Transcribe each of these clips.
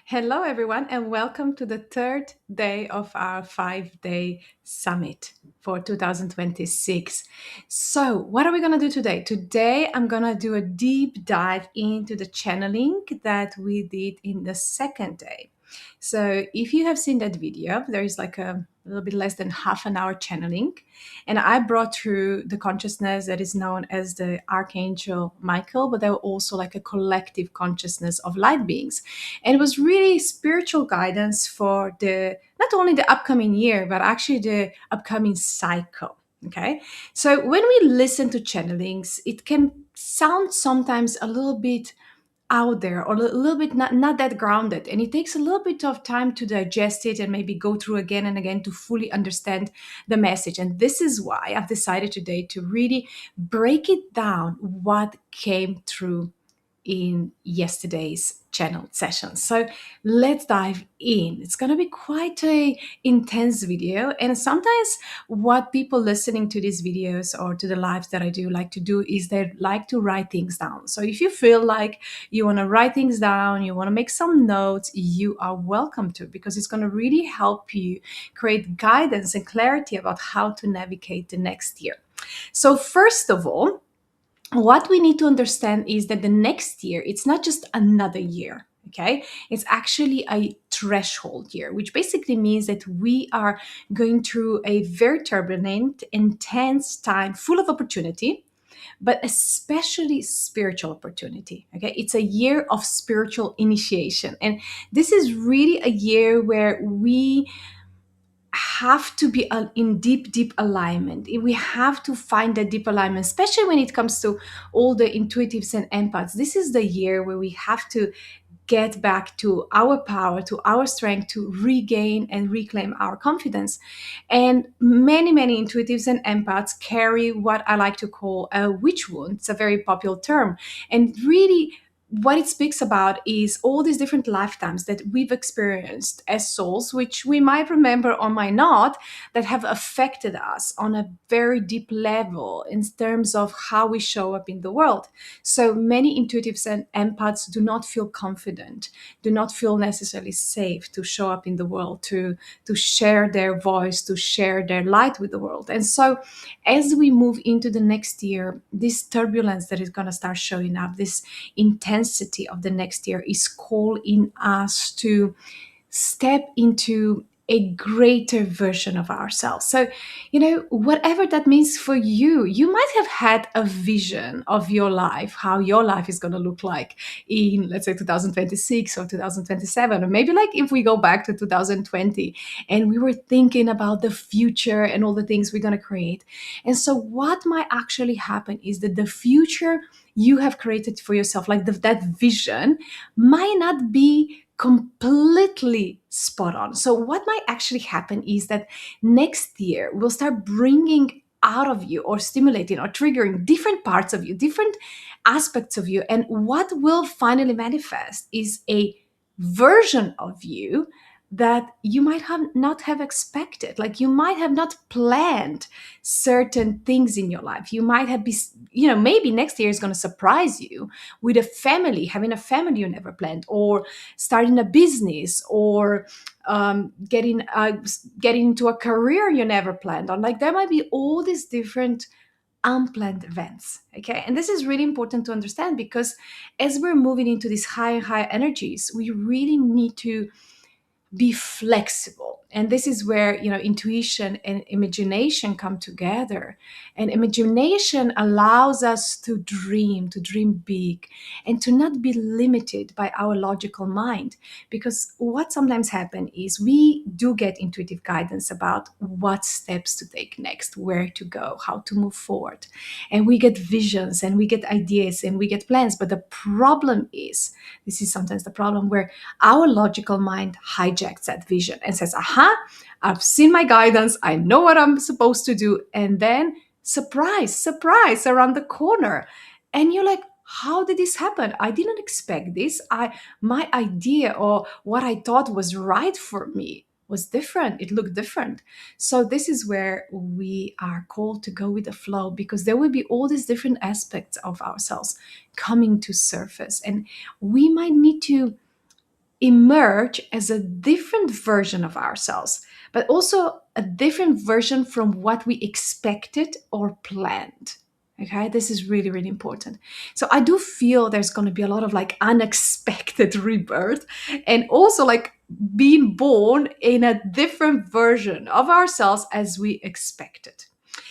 Hello, everyone, and welcome to the third day of our 5 day summit for 2026. So, what are we going to do today? Today, I'm going to do a deep dive into the channeling that we did in the second day. So, if you have seen that video, there is like a little bit less than half an hour channeling. And I brought through the consciousness that is known as the Archangel Michael, but there were also like a collective consciousness of light beings. And it was really spiritual guidance for the not only the upcoming year, but actually the upcoming cycle. Okay. So when we listen to channelings, it can sound sometimes a little bit out there or a little bit not that grounded, and it takes a little bit of time to digest it and maybe go through again and again to fully understand the message. And this is why I've decided today to really break it down what came through in yesterday's channel session. So let's dive in. It's going to be quite a intense video, and sometimes what people listening to these videos or to the lives that I do like to do is they like to write things down. So if you feel like you want to write things down, you want to make some notes, you are welcome to, because it's going to really help you create guidance and clarity about how to navigate the next year. So first of all, what we need to understand is that the next year, it's not just another year. Okay, it's actually a threshold year, which basically means that we are going through a very turbulent, intense time full of opportunity, but especially spiritual opportunity. Okay, it's a year of spiritual initiation. And this is really a year where we have to be in deep alignment. We have to find that deep alignment, especially when it comes to all the intuitives and empaths. This is the year where we have to get back to our power, to our strength, to regain and reclaim our confidence. And many intuitives and empaths carry what I like to call a witch wound. It's a very popular term. And really, what it speaks about is all these different lifetimes that we've experienced as souls, which we might remember or might not, that have affected us on a very deep level in terms of how we show up in the world. So many intuitives and empaths do not feel confident, do not feel necessarily safe to show up in the world, to share their voice, to share their light with the world. And so as we move into the next year, this turbulence that is going to start showing up, this intensity of the next year is calling us to step into a greater version of ourselves. So, whatever that means for you, you might have had a vision of your life, how your life is going to look like in, let's say, 2026 or 2027. Or maybe like if we go back to 2020 and we were thinking about the future and all the things we're going to create. And so, what might actually happen is that the future you have created for yourself, like that vision, might not be completely spot on. So, what might actually happen is that next year we'll start bringing out of you or stimulating or triggering different parts of you, different aspects of you. And what will finally manifest is a version of you that you might have not have expected. Like you might have not planned certain things in your life. You might have maybe next year is going to surprise you with a family, having a family you never planned, or starting a business, or getting into a career you never planned on. Like there might be all these different unplanned events. Okay, and this is really important to understand, because as we're moving into these high energies, we really need to be flexible. And this is where intuition and imagination come together. And imagination allows us to dream big, and to not be limited by our logical mind. Because what sometimes happens is we do get intuitive guidance about what steps to take next, where to go, how to move forward, and we get visions and we get ideas and we get plans. But the problem is, this is sometimes the problem, where our logical mind hijacks that vision and says, aha, I've seen my guidance, I know what I'm supposed to do. And then surprise around the corner. And you're like, how did this happen? I didn't expect this. My idea or what I thought was right for me was different. It looked different. So this is where we are called to go with the flow, because there will be all these different aspects of ourselves coming to surface. And we might need to emerge as a different version of ourselves, but also a different version from what we expected or planned. Okay, this is really, really important. So I do feel there's going to be a lot of like unexpected rebirth, and also like being born in a different version of ourselves as we expected.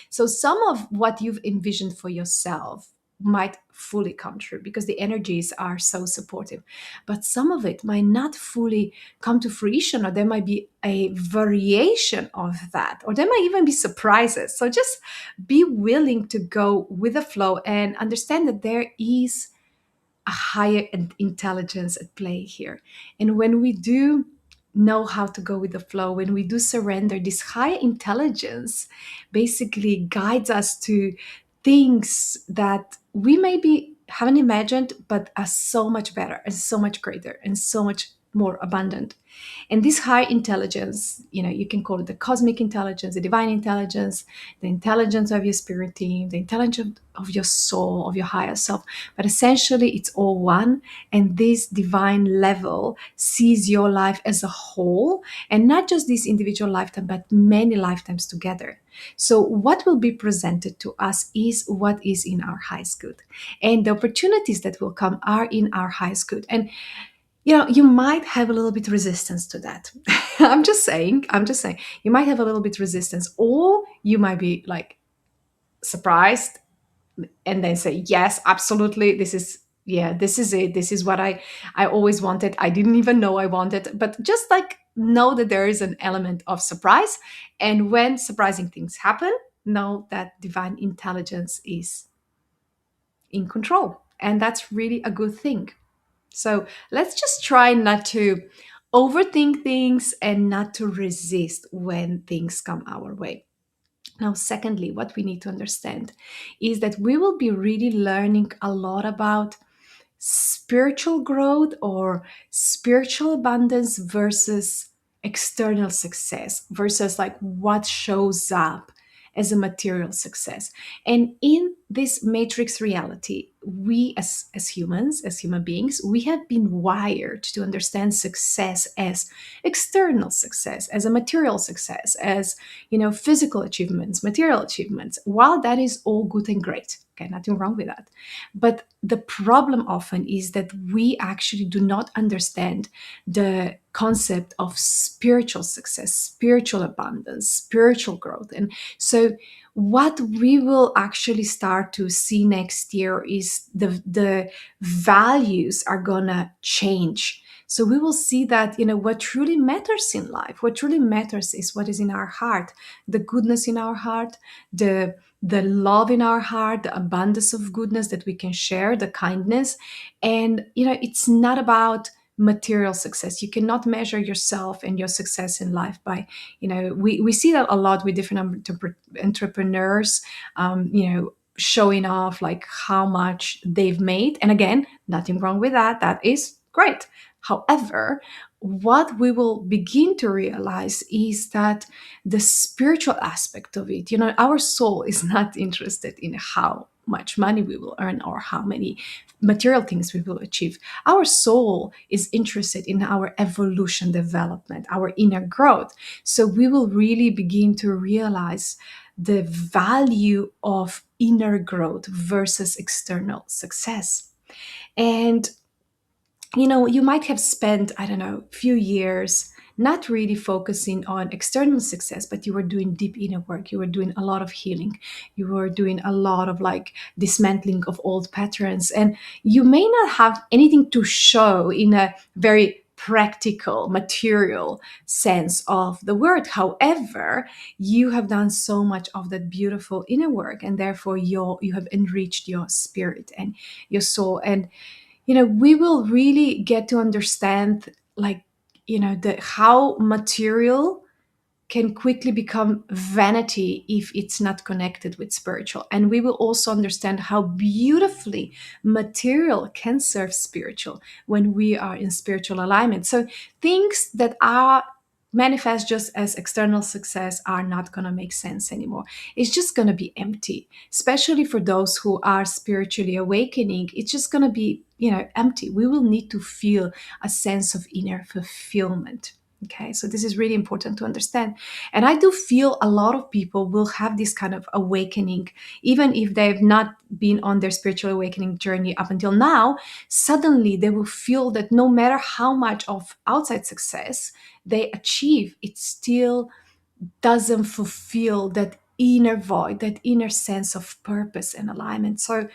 So some of what you've envisioned for yourself might fully come true because the energies are so supportive. But some of it might not fully come to fruition, or there might be a variation of that, or there might even be surprises. So just be willing to go with the flow and understand that there is a higher intelligence at play here. And when we do know how to go with the flow, when we do surrender, this higher intelligence basically guides us to things that we maybe haven't imagined, but are so much better and so much greater and so much more abundant. And this high intelligence, you can call it the cosmic intelligence, the divine intelligence, the intelligence of your spirit team, the intelligence of your soul, of your higher self. But essentially, it's all one. And this divine level sees your life as a whole, and not just this individual lifetime, but many lifetimes together. So, what will be presented to us is what is in our highest good. And the opportunities that will come are in our highest good. And you might have a little bit resistance to that. I'm just saying you might have a little bit resistance, or you might be like surprised and then say, yes, absolutely, this is, yeah, this is it, this is what I always wanted, I didn't even know I wanted. But just like know that there is an element of surprise, and when surprising things happen, know that divine intelligence is in control, and that's really a good thing. So let's just try not to overthink things and not to resist when things come our way. Now, secondly, what we need to understand is that we will be really learning a lot about spiritual growth or spiritual abundance versus external success, versus like what shows up as a material success. And in this matrix reality, we as humans, as human beings, we have been wired to understand success as external success, as a material success, as physical achievements, material achievements. While that is all good and great, okay, nothing wrong with that, but the problem often is that we actually do not understand the concept of spiritual success, spiritual abundance, spiritual growth. And so what we will actually start to see next year is the values are gonna change. So we will see that what truly matters in life, what truly matters is what is in our heart, the goodness in our heart, the love in our heart, the abundance of goodness that we can share, the kindness. And it's not about material success. You cannot measure yourself and your success in life by, we see that a lot with different entrepreneurs, showing off like how much they've made. And again, nothing wrong with that. That is great. However, what we will begin to realize is that the spiritual aspect of it, our soul is not interested in how much money we will earn or how many material things we will achieve. Our soul is interested in our evolution, development, our inner growth. So we will really begin to realize the value of inner growth versus external success. And you might have spent, I don't know, a few years not really focusing on external success, but you were doing deep inner work. You were doing a lot of healing. You were doing a lot of like dismantling of old patterns. And you may not have anything to show in a very practical, material sense of the word. However, you have done so much of that beautiful inner work, and therefore you have enriched your spirit and your soul. And we will really get to understand like the how material can quickly become vanity if it's not connected with spiritual. And we will also understand how beautifully material can serve spiritual when we are in spiritual alignment. So things that are manifest just as external success are not going to make sense anymore. It's just going to be empty, especially for those who are spiritually awakening. It's just going to be empty. We will need to feel a sense of inner fulfillment. Okay, so this is really important to understand. And I do feel a lot of people will have this kind of awakening, even if they've not been on their spiritual awakening journey up until now. Suddenly they will feel that no matter how much of outside success they achieve, it still doesn't fulfill that inner void, that inner sense of purpose and alignment. So,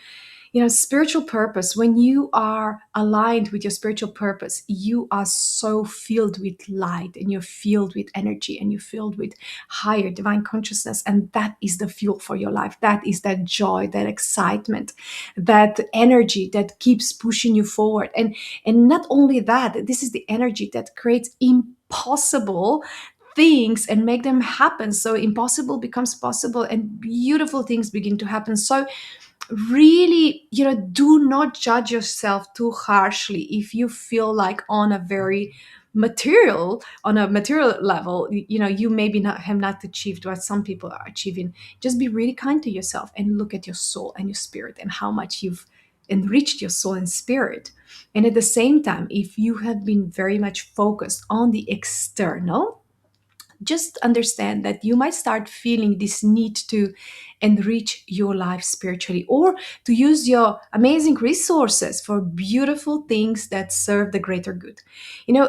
spiritual purpose, when you are aligned with your spiritual purpose, you are so filled with light, and you're filled with energy, and you're filled with higher divine consciousness. And that is the fuel for your life. That is that joy, that excitement, that energy that keeps pushing you forward. And not only that, this is the energy that creates impossible things and make them happen. So impossible becomes possible, and beautiful things begin to happen. So really, do not judge yourself too harshly if you feel like on a material level, you maybe not have not achieved what some people are achieving. Just be really kind to yourself and look at your soul and your spirit and how much you've enriched your soul and spirit. And at the same time, if you have been very much focused on the external, just understand that you might start feeling this need to enrich your life spiritually, or to use your amazing resources for beautiful things that serve the greater good.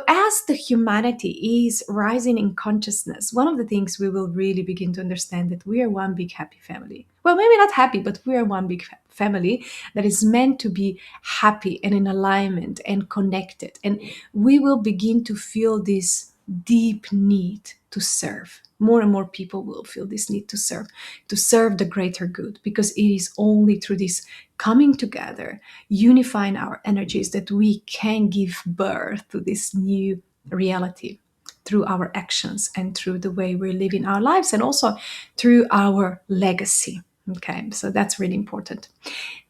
As the humanity is rising in consciousness, one of the things we will really begin to understand that we are one big happy family. Well, maybe not happy, but we are one big family that is meant to be happy and in alignment and connected. And we will begin to feel this deep need to serve. More and more people will feel this need to serve the greater good, because it is only through this coming together, unifying our energies, that we can give birth to this new reality through our actions and through the way we're living our lives, and also through our legacy. Okay, so that's really important.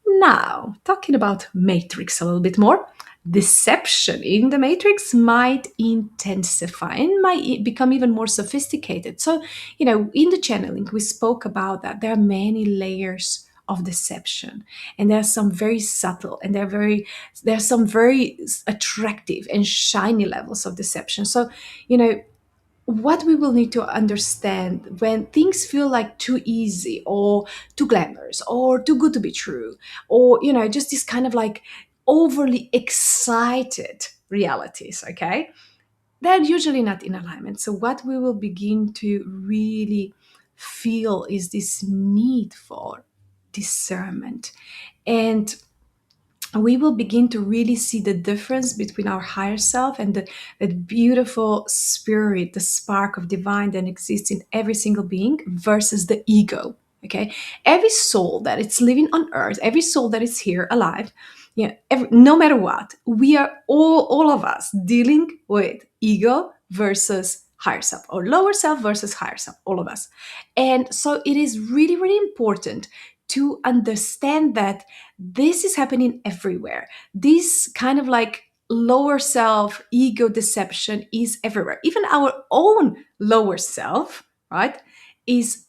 Now, talking about Matrix a little bit more, deception in the Matrix might intensify and might become even more sophisticated. So, in the channeling, we spoke about that. There are many layers of deception, and there are some very subtle, and there are some very attractive and shiny levels of deception. So, what we will need to understand, when things feel like too easy or too glamorous or too good to be true, or just this kind of like overly excited realities, okay, they're usually not in alignment. So what we will begin to really feel is this need for discernment, and we will begin to really see the difference between our higher self and that beautiful spirit, the spark of divine that exists in every single being, versus the ego. Okay, every soul that is living on earth, every soul that is here alive, no matter what, we are all of us dealing with ego versus higher self, or lower self versus higher self, all of us. And so it is really, really important to understand that this is happening everywhere. This kind of like lower self ego deception is everywhere. Even our own lower self, right, is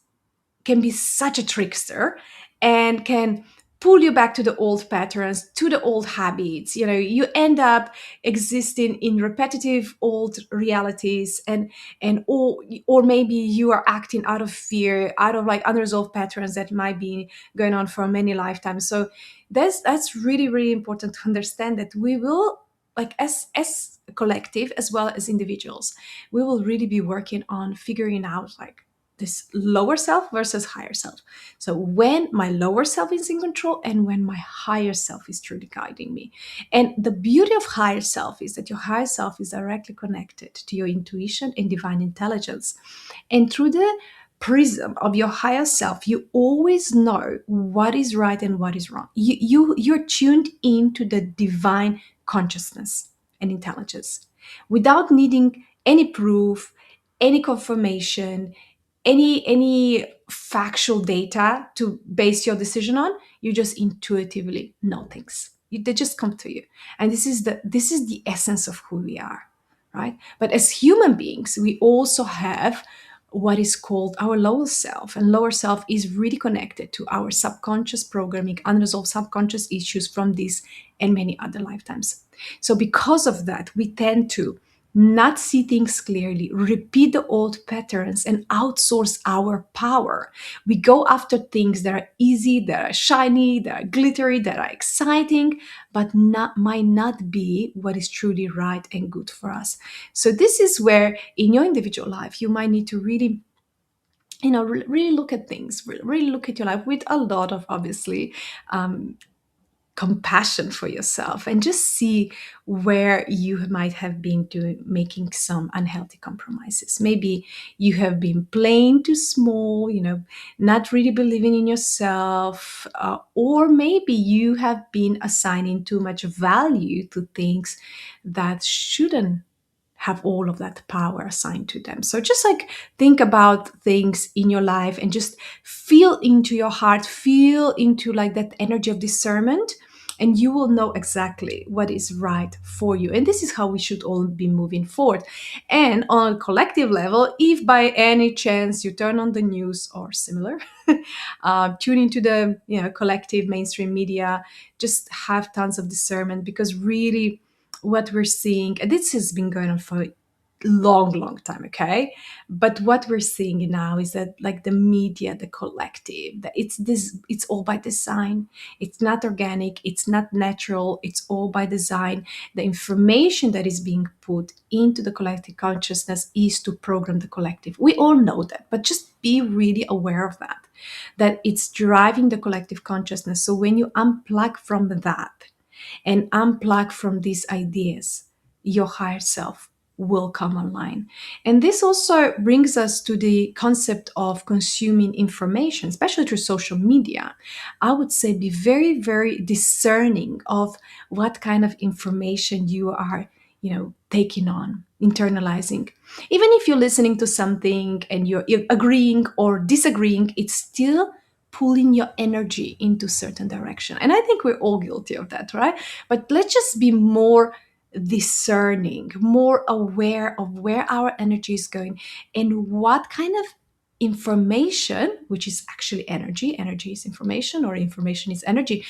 can be such a trickster and can pull you back to the old patterns, to the old habits. You end up existing in repetitive old realities, or maybe you are acting out of fear, out of like unresolved patterns that might be going on for many lifetimes. So that's really, really important to understand, that we will, like, as a collective as well as individuals, we will really be working on figuring out like this lower self versus higher self. So when my lower self is in control, and when my higher self is truly guiding me. And the beauty of higher self is that your higher self is directly connected to your intuition and divine intelligence. And through the prism of your higher self, you always know what is right and what is wrong. You're tuned into the divine consciousness and intelligence without needing any proof, any confirmation, any factual data to base your decision on. You just intuitively know things. They just come to you. And this is the essence of who we are, right? But as human beings, we also have what is called our lower self. And lower self is really connected to our subconscious programming, unresolved subconscious issues from this and many other lifetimes. So, because of that, we tend to not see things clearly, repeat the old patterns, and outsource our power. We go after things that are easy, that are shiny, that are glittery, that are exciting, but might not be what is truly right and good for us. So this is where in your individual life you might need to really, really look at things, really look at your life with a lot of, obviously, um, compassion for yourself, and just see where you might have been doing making some unhealthy compromises. Maybe you have been playing too small, not really believing in yourself, or maybe you have been assigning too much value to things that shouldn't have all of that power assigned to them. So just like think about things in your life and just feel into your heart, feel into like that energy of discernment, and you will know exactly what is right for you. And this is how we should all be moving forward. And on a collective level, if by any chance you turn on the news or similar, tune into the collective mainstream media, just have tons of discernment, because really what we're seeing, and this has been going on for a long time, okay, but what we're seeing now is that, like, the media, the collective, that it's all by design. It's not organic, it's not natural, it's all by design. The information that is being put into the collective consciousness is to program the collective. We all know that, but just be really aware of that it's driving the collective consciousness. So when you unplug from that and unplug from these ideas, your higher self will come online. And this also brings us to the concept of consuming information, especially through social media. I would say be very, very discerning of what kind of information you are, taking on, internalizing. Even if you're listening to something and you're agreeing or disagreeing, it's still pulling your energy into certain direction. And I think we're all guilty of that, right? But let's just be more discerning, more aware of where our energy is going and what kind of information, which is actually energy is information, or information is energy,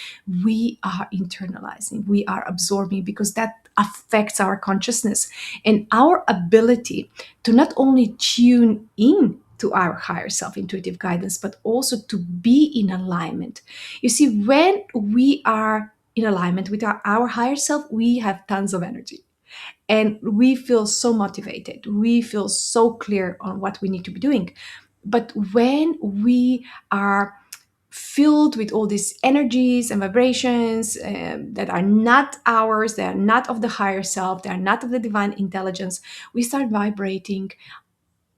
we are internalizing, we are absorbing, because that affects our consciousness and our ability to not only tune in to our higher self intuitive guidance, but also to be in alignment. You see, when we are in alignment with our higher self, we have tons of energy and we feel so motivated. We feel so clear on what we need to be doing. But when we are filled with all these energies and vibrations that are not ours, they are not of the higher self, they are not of the divine intelligence, we start vibrating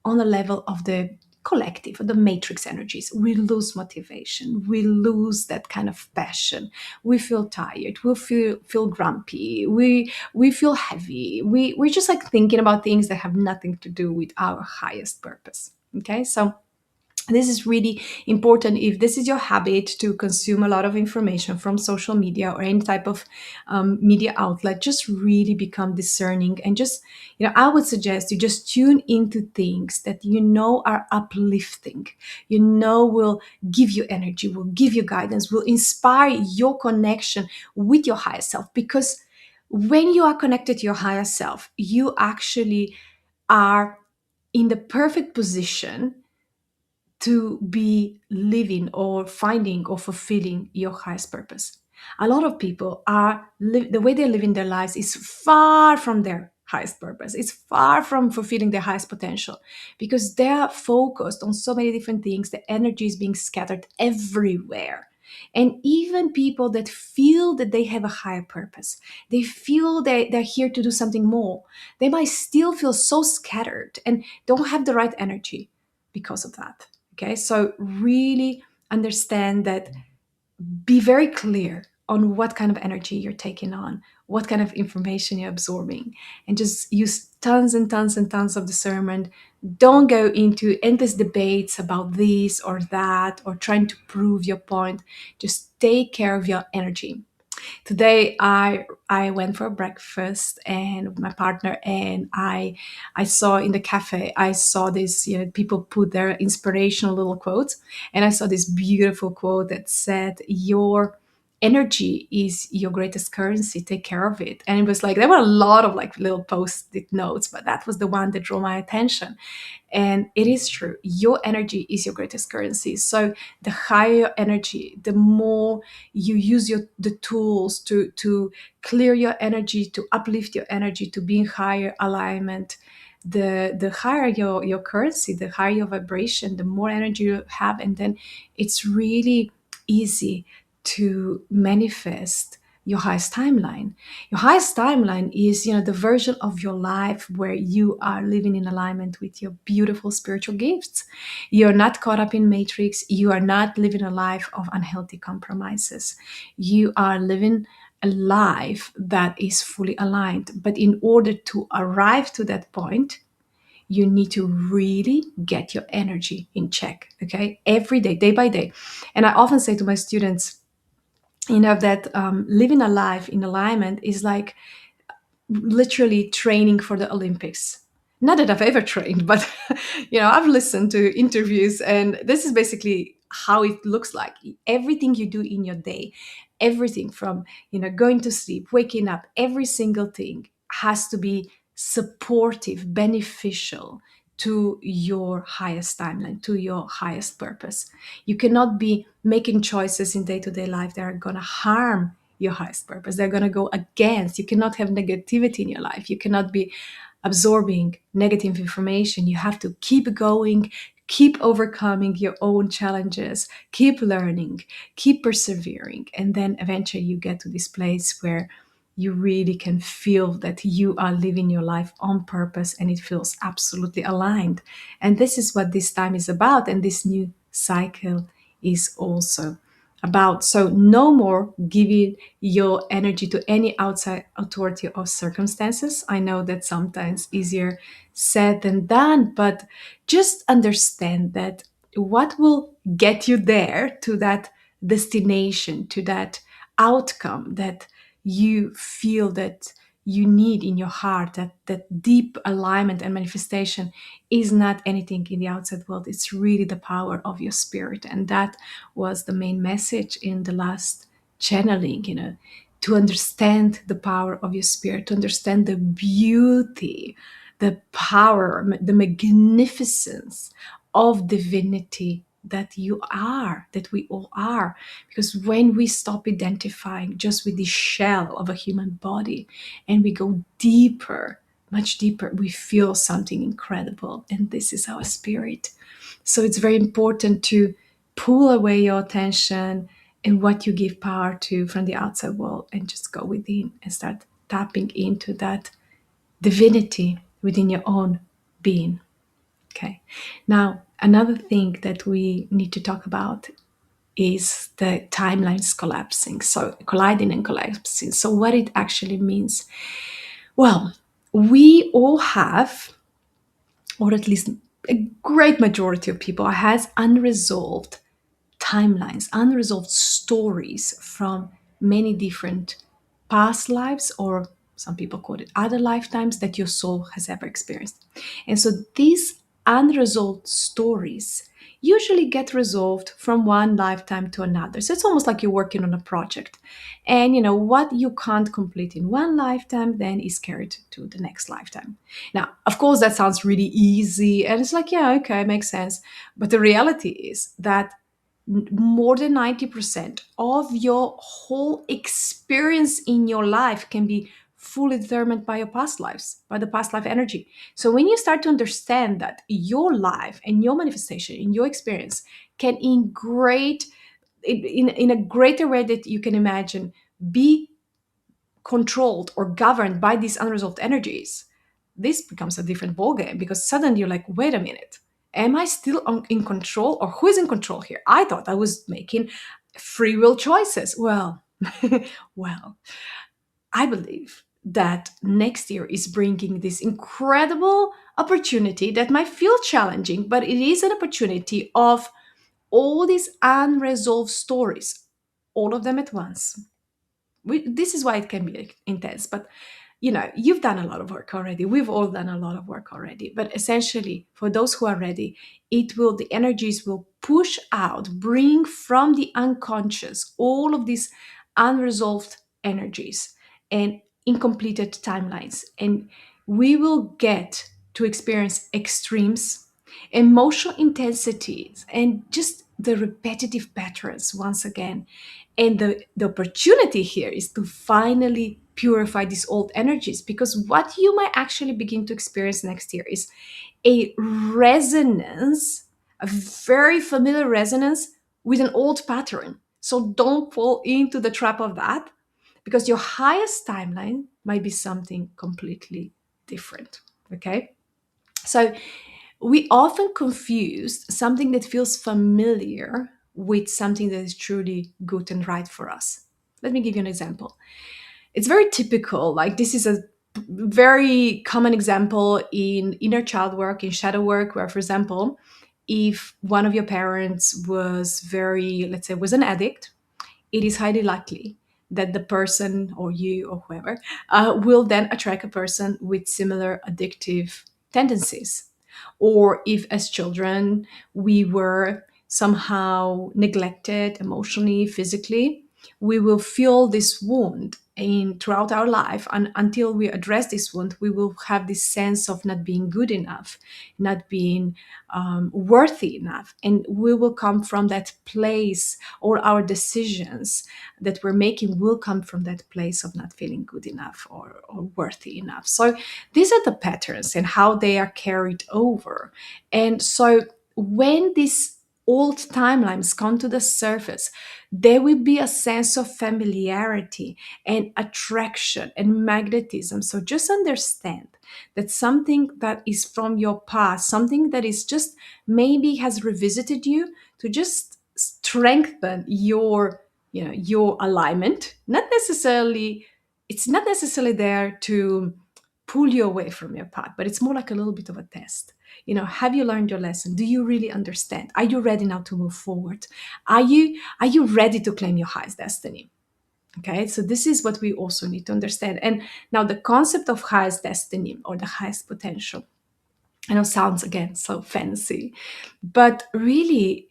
on the level of the collective, of the matrix energies. We lose motivation, we lose that kind of passion, we feel tired, we feel grumpy, we feel heavy, we're just like thinking about things that have nothing to do with our highest purpose. Okay, so this is really important. If this is your habit to consume a lot of information from social media or any type of media outlet, just really become discerning, and just, I would suggest you just tune into things that are uplifting, will give you energy, will give you guidance, will inspire your connection with your higher self. Because when you are connected to your higher self, you actually are in the perfect position to be living or finding or fulfilling your highest purpose. A lot of people the way they're living their lives is far from their highest purpose. It's far from fulfilling their highest potential, because they're focused on so many different things. The energy is being scattered everywhere. And even people that feel that they have a higher purpose, they feel they're here to do something more, they might still feel so scattered and don't have the right energy because of that. Okay, so really understand that, be very clear on what kind of energy you're taking on, what kind of information you're absorbing, and just use tons and tons and tons of discernment. Don't go into endless debates about this or that or trying to prove your point. Just take care of your energy. Today I went for breakfast and with my partner, and I saw in the cafe, I saw this, people put their inspirational little quotes, and I saw this beautiful quote that said, your energy is your greatest currency, take care of it. And it was like, there were a lot of like little post-it notes, but that was the one that drew my attention. And it is true. Your energy is your greatest currency. So the higher your energy, the more you use the tools to clear your energy, to uplift your energy, to be in higher alignment. The higher your currency, the higher your vibration, the more energy you have, and then it's really easy to manifest your highest timeline. Your highest timeline is, the version of your life where you are living in alignment with your beautiful spiritual gifts. You're not caught up in matrix. You are not living a life of unhealthy compromises. You are living a life that is fully aligned. But in order to arrive to that point, you need to really get your energy in check, okay? Every day, day by day. And I often say to my students, that living a life in alignment is like literally training for the Olympics. Not that I've ever trained, but I've listened to interviews, and this is basically how it looks like. Everything you do in your day, everything from going to sleep, waking up, every single thing has to be supportive, beneficial to your highest timeline, to your highest purpose. You cannot be making choices in day-to-day life that are going to harm your highest purpose. They're going to go against. You cannot have negativity in your life. You cannot be absorbing negative information. You have to keep going, keep overcoming your own challenges, keep learning, keep persevering. And then eventually you get to this place where you really can feel that you are living your life on purpose and it feels absolutely aligned. And this is what this time is about. And this new cycle is also about. So, no more giving your energy to any outside authority or circumstances. I know that sometimes easier said than done, but just understand that what will get you there to that destination, to that outcome that you feel that you need in your heart, that deep alignment and manifestation is not anything in the outside world. It's really the power of your spirit. And that was the main message in the last channeling, to understand the power of your spirit, to understand the beauty, the power, the magnificence of divinity that you are, that we all are. Because when we stop identifying just with the shell of a human body and we go deeper, much deeper, we feel something incredible. And this is our spirit. So it's very important to pull away your attention and what you give power to from the outside world and just go within and start tapping into that divinity within your own being. Okay. Now, another thing that we need to talk about is the timelines collapsing. So, colliding and collapsing. So, what it actually means? Well, we all have, or at least a great majority of people has unresolved timelines, unresolved stories from many different past lives, or some people call it other lifetimes that your soul has ever experienced. And so these unresolved stories usually get resolved from one lifetime to another. So it's almost like you're working on a project. And what you can't complete in one lifetime then is carried to the next lifetime. Now, of course, that sounds really easy. And it's like, yeah, okay, makes sense. But the reality is that more than 90% of your whole experience in your life can be fully determined by your past lives, by the past life energy. So when you start to understand that your life and your manifestation in your experience can in a greater way that you can imagine, be controlled or governed by these unresolved energies, this becomes a different ballgame, because suddenly you're like, wait a minute, am I still in control, or who is in control here? I thought I was making free will choices. Well, well, I believe that next year is bringing this incredible opportunity that might feel challenging, but it is an opportunity of all these unresolved stories, all of them at once, this is why it can be like, intense. But you've done a lot of work already. We've all done a lot of work already. But essentially, for those who are ready, the energies will push out, bring from the unconscious all of these unresolved energies and incompleted timelines. And we will get to experience extremes, emotional intensities, and just the repetitive patterns once again. And the opportunity here is to finally purify these old energies, because what you might actually begin to experience next year is a resonance, a very familiar resonance with an old pattern. So don't fall into the trap of that, because your highest timeline might be something completely different. Okay. So we often confuse something that feels familiar with something that is truly good and right for us. Let me give you an example. It's very typical, like, this is a very common example in inner child work, in shadow work, where, for example, if one of your parents was very, let's say, was an addict, it is highly likely that the person, or you or whoever, will then attract a person with similar addictive tendencies. Or if as children we were somehow neglected emotionally, physically, we will feel this wound in throughout our life, and until we address this wound, we will have this sense of not being good enough, not being worthy enough, and we will come from that place. All our decisions that we're making will come from that place of not feeling good enough, or worthy enough. So these are the patterns and how they are carried over. And so when these old timelines come to the surface, there will be a sense of familiarity and attraction and magnetism. So just understand that something that is from your past, something that is just maybe has revisited you, to just strengthen your alignment. Not necessarily, it's not necessarily there to pull you away from your path, but it's more like a little bit of a test. Have you learned your lesson? Do you really understand? Are you ready now to move forward? Are you ready to claim your highest destiny? Okay, so this is what we also need to understand. And now the concept of highest destiny or the highest potential, I know, sounds again so fancy, but really,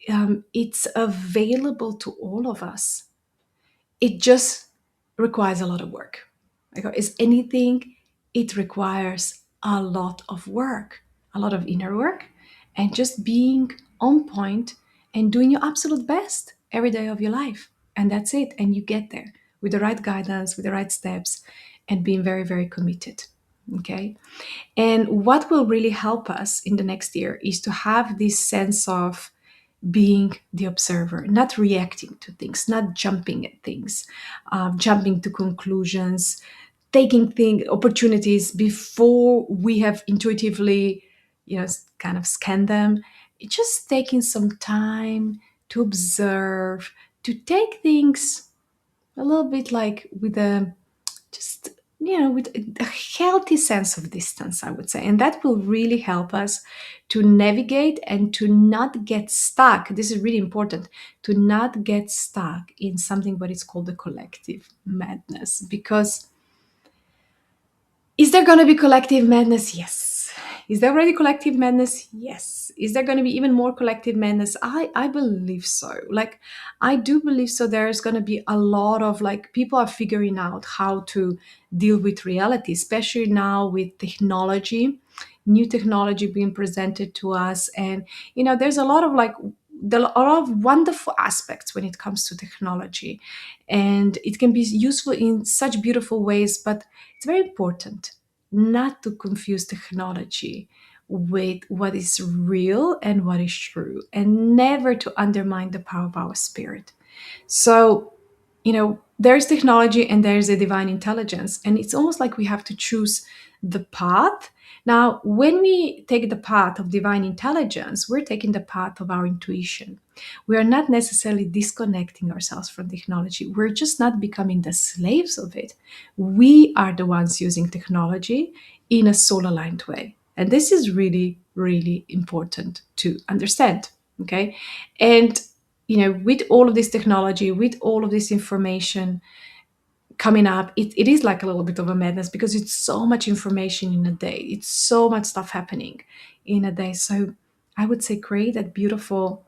it's available to all of us. It just requires a lot of work. Like, is anything, it requires a lot of work, a lot of inner work, and just being on point and doing your absolute best every day of your life. And that's it. And you get there with the right guidance, with the right steps, and being very, very committed. Okay. And what will really help us in the next year is to have this sense of being the observer, not reacting to things, not jumping at things, jumping to conclusions, taking opportunities before we have intuitively, kind of scanned them. It's just taking some time to observe, to take things a little bit like with a just with a healthy sense of distance, I would say. And that will really help us to navigate and to not get stuck. This is really important, to not get stuck in something what is called the collective madness. Because is there going to be collective madness? Yes. Is there already collective madness? Yes. Is there going to be even more collective madness? I believe so. Like, I do believe so. There's going to be a lot of, like, people are figuring out how to deal with reality, especially now with technology, new technology being presented to us. And, there's a lot of, like, a lot of wonderful aspects when it comes to technology. And it can be useful in such beautiful ways, but it's very important not to confuse technology with what is real and what is true, and never to undermine the power of our spirit. So, there's technology and there's a divine intelligence, and it's almost like we have to choose the path. Now, when we take the path of divine intelligence, we're taking the path of our intuition. We are not necessarily disconnecting ourselves from technology. We're just not becoming the slaves of it. We are the ones using technology in a soul aligned way. And this is really, really important to understand. Okay. And with all of this technology, with all of this information, coming up, it is like a little bit of a madness because it's so much information in a day. It's so much stuff happening in a day. So I would say create that beautiful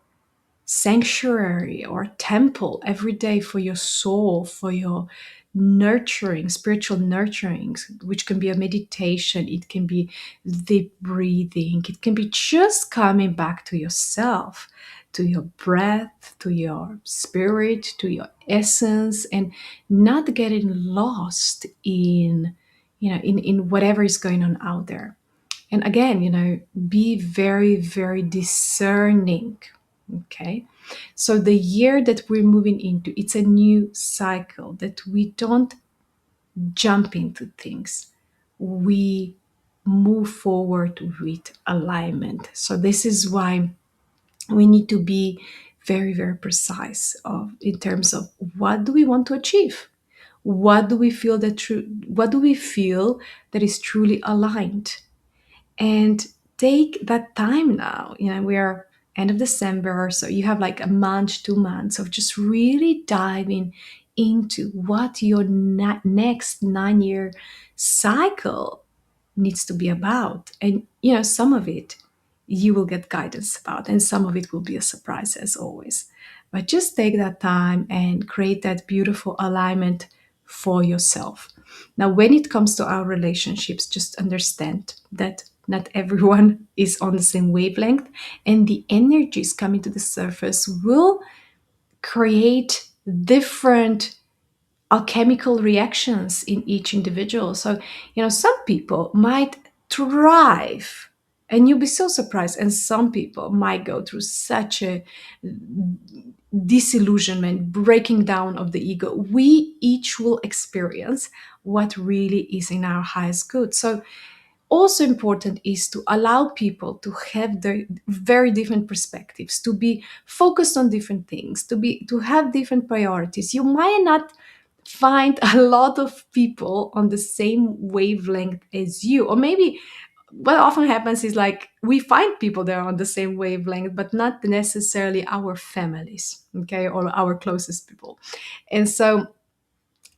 sanctuary or temple every day for your soul, for your nurturing, spiritual nurturing, which can be a meditation, it can be deep breathing, it can be just coming back to yourself, to your breath, to your spirit, to your essence, and not getting lost in, in whatever is going on out there. And again, be very, very discerning. Okay. So the year that we're moving into, it's a new cycle that we don't jump into things. We move forward with alignment. So this is why we need to be very, very precise in terms of what do we want to achieve? What do we feel that is truly aligned? And take that time now. We are end of December, so you have like a month, 2 months of just really diving into what your next 9 year cycle needs to be about. And some of it you will get guidance about, and some of it will be a surprise as always. But just take that time and create that beautiful alignment for yourself. Now, when it comes to our relationships, just understand that not everyone is on the same wavelength, and the energies coming to the surface will create different alchemical reactions in each individual. So, some people might thrive and you'll be so surprised, and some people might go through such a disillusionment, breaking down of the ego. We each will experience what really is in our highest good. So also important is to allow people to have their very different perspectives, to be focused on different things, to have different priorities. You might not find a lot of people on the same wavelength as you, or maybe what often happens is like we find people that are on the same wavelength, but not necessarily our families, okay, or our closest people. And so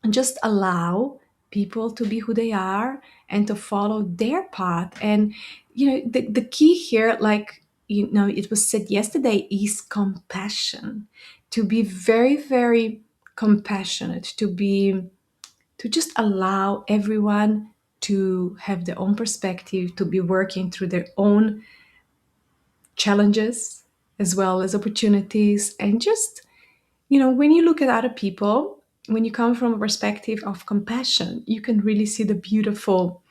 just allow people to be who they are and to follow their path. And the key here, like it was said yesterday, is compassion. To be very, very compassionate, to just allow everyone to have their own perspective, to be working through their own challenges as well as opportunities. And just, when you look at other people, when you come from a perspective of compassion, you can really see the beautiful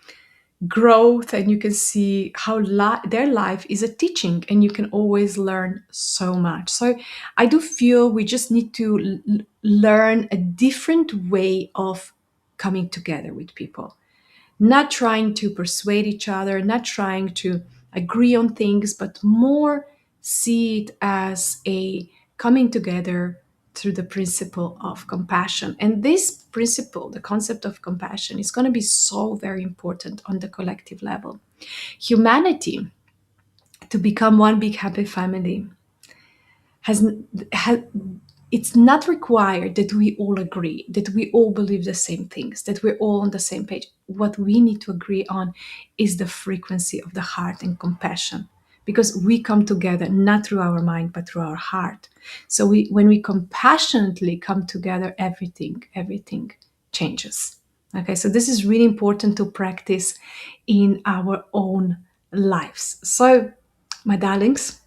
growth, and you can see how their life is a teaching, and you can always learn so much. So I do feel we just need to learn a different way of coming together with people, not trying to persuade each other, not trying to agree on things, but more see it as a coming together through the principle of compassion. And this principle, the concept of compassion, is going to be so very important on the collective level. Humanity, to become one big happy family, has it's not required that we all agree, that we all believe the same things, that we're all on the same page. What we need to agree on is the frequency of the heart and compassion, because we come together not through our mind but through our heart. So when we compassionately come together, everything changes. Okay, so this is really important to practice in our own lives. So, my darlings,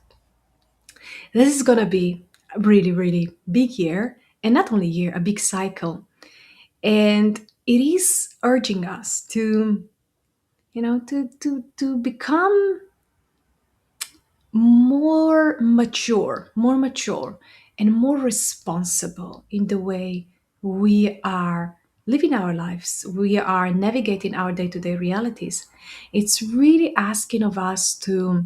this is going to be a really, really big year, and not only year, a big cycle. And it is urging us to, to become more mature, and more responsible in the way we are living our lives. We are navigating our day-to-day realities. It's really asking of us to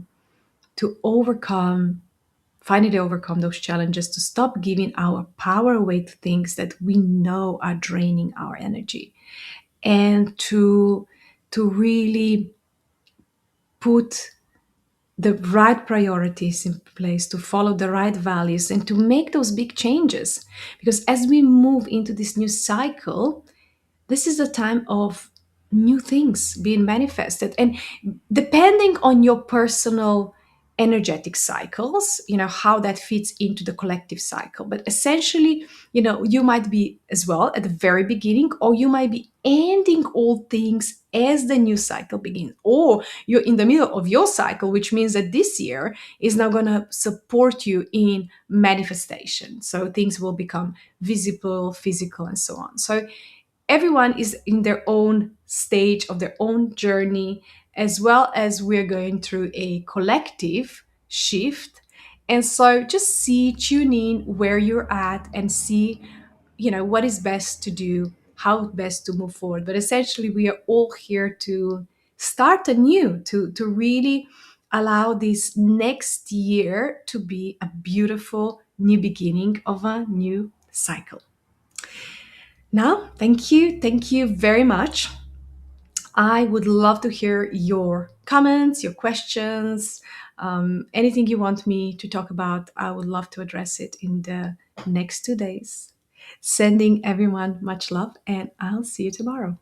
finally overcome those challenges, to stop giving our power away to things that we know are draining our energy, and to really put the right priorities in place, to follow the right values, and to make those big changes. Because as we move into this new cycle, this is a time of new things being manifested. And depending on your personal energetic cycles, how that fits into the collective cycle. But essentially, you might be as well at the very beginning, or you might be ending old things as the new cycle begins, or you're in the middle of your cycle, which means that this year is now going to support you in manifestation. So things will become visible, physical, and so on. So everyone is in their own stage of their own journey, as well as we're going through a collective shift. And so just tune in where you're at and see, what is best to do, how best to move forward. But essentially, we are all here to start anew, to really allow this next year to be a beautiful new beginning of a new cycle. Now, thank you very much. I would love to hear your comments, your questions, anything you want me to talk about. I would love to address it in the next 2 days. Sending everyone much love, and I'll see you tomorrow.